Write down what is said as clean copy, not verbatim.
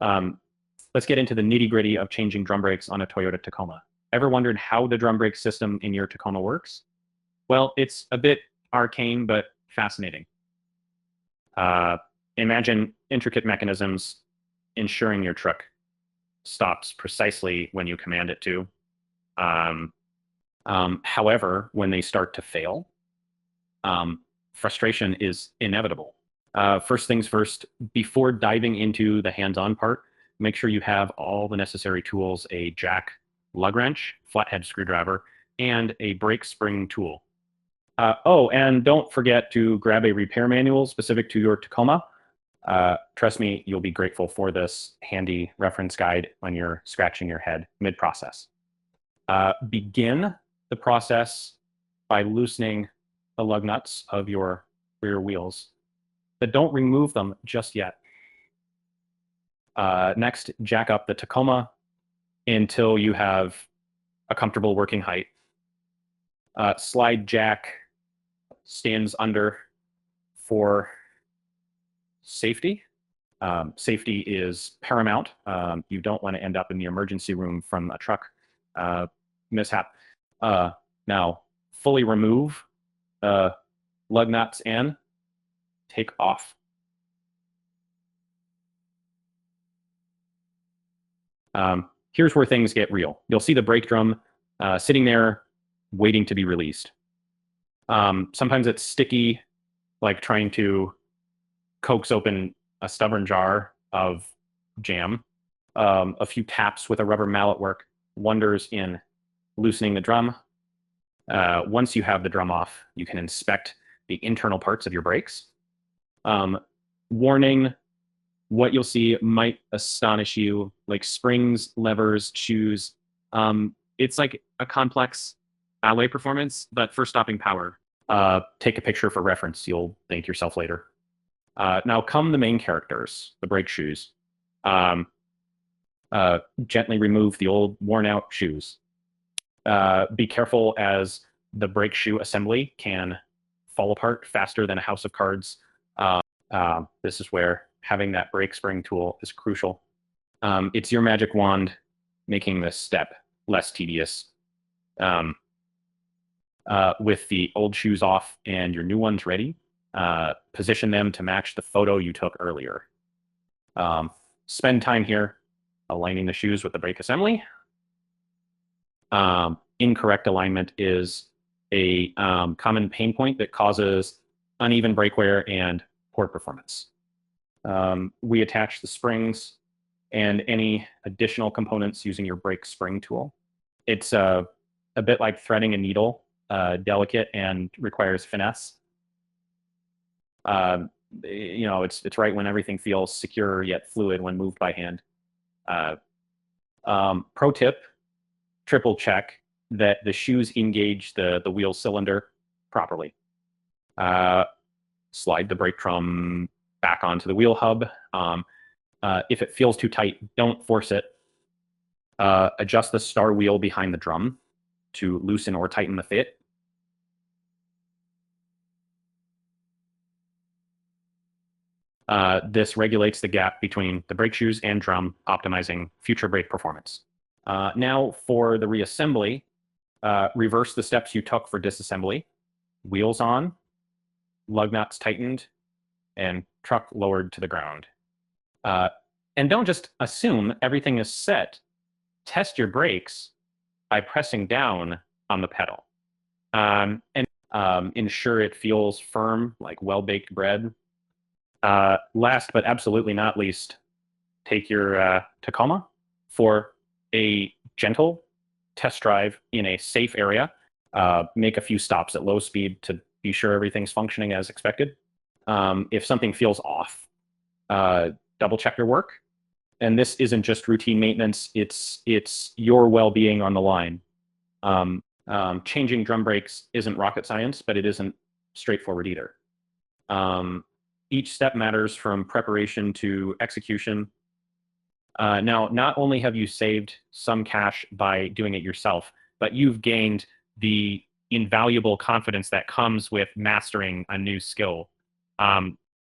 Um, let's get into the nitty-gritty of changing drum brakes on a Toyota Tacoma. Ever wondered how the drum brake system in your Tacoma works? Well, it's a bit arcane, but fascinating. Uh, imagine intricate mechanisms ensuring your truck stops precisely when you command it to. Um, however, when they start to fail, um, frustration is inevitable. First things first, before diving into the hands-on part, make sure you have all the necessary tools: a jack, lug wrench, flathead screwdriver, and a brake spring tool. Oh, and don't forget to grab a repair manual specific to your Tacoma. Trust me, you'll be grateful for this handy reference guide when you're scratching your head mid-process. Begin the process by loosening the lug nuts of your rear wheels, but don't remove them just yet. Next, jack up the Tacoma until you have a comfortable working height. Slide jack stands under for safety. Safety is paramount. You don't want to end up in the emergency room from a truck mishap. Now, fully remove lug nuts and take off. Here's where things get real. You'll see the brake drum sitting there waiting to be released. Sometimes it's sticky, like trying to coax open a stubborn jar of jam. A few taps with a rubber mallet work wonders in loosening the drum. Once you have the drum off, you can inspect the internal parts of your brakes. Warning, what you'll see might astonish you, like springs, levers, shoes. It's like a complex ballet performance, but for stopping power. Take a picture for reference. You'll thank yourself later. Now come the main characters, the brake shoes. Gently remove the old worn out shoes. Be careful, as the brake shoe assembly can fall apart faster than a house of cards. This is where having that brake spring tool is crucial. It's your magic wand making this step less tedious. With the old shoes off and your new ones ready, position them to match the photo you took earlier. Spend time here aligning the shoes with the brake assembly. Incorrect alignment is a common pain point that causes uneven brake wear and poor performance. We attach the springs and any additional components using your brake spring tool. It's a bit like threading a needle, delicate and requires finesse. It's right when everything feels secure yet fluid when moved by hand. Pro tip, triple check that the shoes engage the wheel cylinder properly. Slide the brake drum back onto the wheel hub. If it feels too tight, don't force it. Adjust the star wheel behind the drum to loosen or tighten the fit. This regulates the gap between the brake shoes and drum, optimizing future brake performance. Now for the reassembly, reverse the steps you took for disassembly. Wheels on, lug nuts tightened, and truck lowered to the ground. And don't just assume everything is set. Test your brakes by pressing down on the pedal. And ensure it feels firm, like well-baked bread. Last but absolutely not least, take your Tacoma for a gentle test drive in a safe area. Make a few stops at low speed to be sure everything's functioning as expected. If something feels off, double check your work. And this isn't just routine maintenance, it's your well-being on the line. Changing drum brakes isn't rocket science, but it isn't straightforward either. Each step matters, from preparation to execution. Now, not only have you saved some cash by doing it yourself, but you've gained the invaluable confidence that comes with mastering a new skill.